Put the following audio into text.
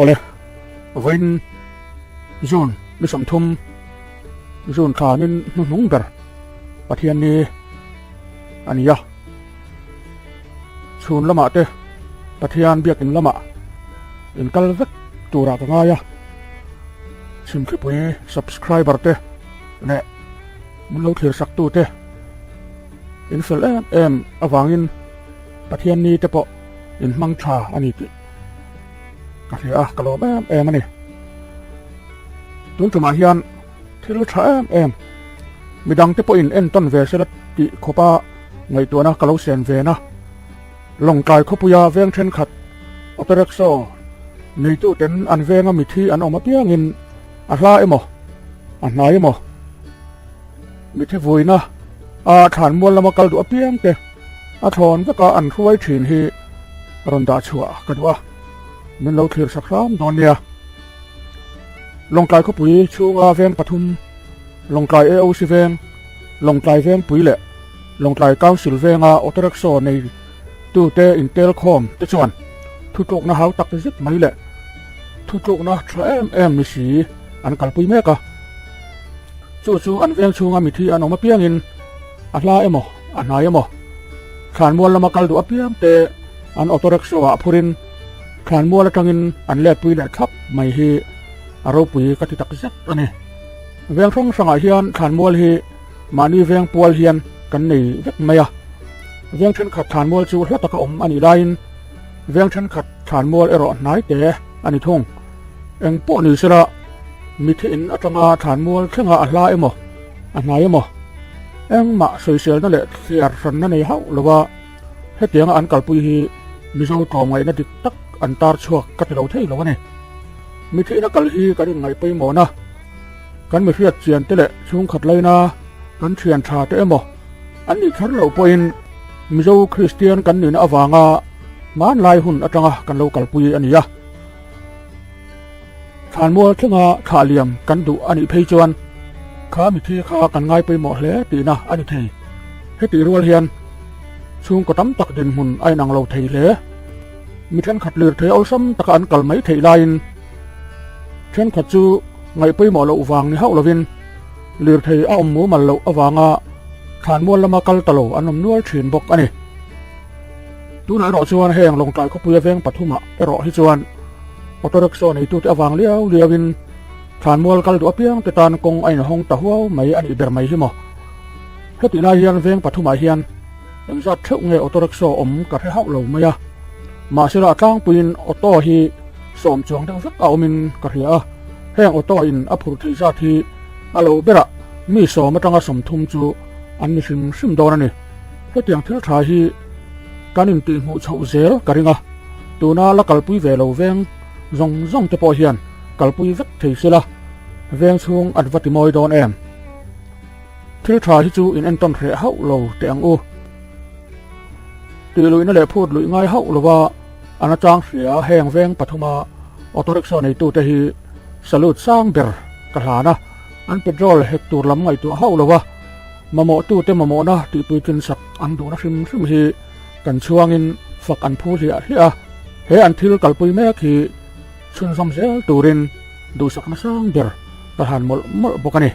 ole vain zone mi som thum zone kha nin nung ber pathian ni ania chun lama te pathian biak in lama in kal vek tura ka nga ya sim khi pui subscriber te ne mun lo thir sak tu te in fel em awangin pathian ni te po in mang tha ani ti ka thia kalom em ani tun tuma hian thil tha em midang te po in en ton ve selat ti khopa ngai tu na kalo sen ve na long kai khopuya veng then khat operak so nei tu ten an venga mi thi an oma piang in a hla emo an nai emo mi the voina a than mol lama kal du apiang te a thon ka an khuai thin hi ron da chua ka dua min lo thir sakram don nia long kai khopui chunga veng pathum long kai e o si veng long kai veng pui le long kai council venga operak so nei tu te intel khom te chuan thu tok na hau tak te zit mai le thu tok na thra em mi si an kalpui me ka chu an veng chunga mi thi an oma piang in a hla emo a nai emo khan mol lama kal du apiam te an otorak so a phurin khan mol atangin an le pui le khap mai hi aro pui ka ti tak zet ani veng thong sanga hian khan mol hi mani veng pual hian kan nei vek maya veng then khat khan mol chu hla taka om ani lain veng then khat khan mol ero nai te ani thong eng po ni sera mi the in atanga khan mol thenga a hla emo a nai emo eng ma social na le thiar ran na nei hau lowa hetianga an kalpui hi mi zo tom ngai na dik tak an tar chuak ka ti lo thei lo ne mi the na kal hi ka ring ngai pei mo na kan mi riat chian te le chung khat leina kan thian tha te emo an ni thar lo poin mi zo christian kan ni na awanga man lai hun atanga kan lo kalpui ania khan mol thenga kha liam kan du ani phei chuan kha mi thi kha kan ngai pei mo hle ti na ani thei heti rual hian chung ko tam tak din hun ai nang lo thei hle mi then khat lir thei osam taka an kal mai thei lain then khat chu ngai pei mo lo wang ni hau lovin lir thei a om mu mal lo awanga khan mol lama kal talo anom nual thin bok ani tu na ro chuan heng long kai ko puya veng pathuma ero hi chuan otorak so nei tu te awang liawin khan mol kal du apiang te tan kong aina hong ta huaw mai ani ber mai hi mo heti na hian veng pathuma hian eng zat theu nge otorak so om ka the hau lo maya ma sira tlang puin oto hi som chuang dang vek aumin ka ria heng oto in aphur thei za thi alo bera mi so matanga som thum chu an ni sim don ani hetiang thil tha hi kanin ti mu chho zel karinga tuna la kalpui ve lo veng zong te po hian kalpui vek thei sila veng chung advati moi don em thil tha hi chu in enton re hau lo te ang u ti luina le phut lui ngai hau lowa ana chang ria heng veng pathuma otorik so nei tu te hi salut sang ber ka hlana an petrol hek tur lam ngai tu hau lowa mamo tu te mamo na ti pui kin sak an du na sim hi kan chuangin fak an phu hlia he an thil kalpui me khi chun som zel turin du sak na sang ber ka han mol bokani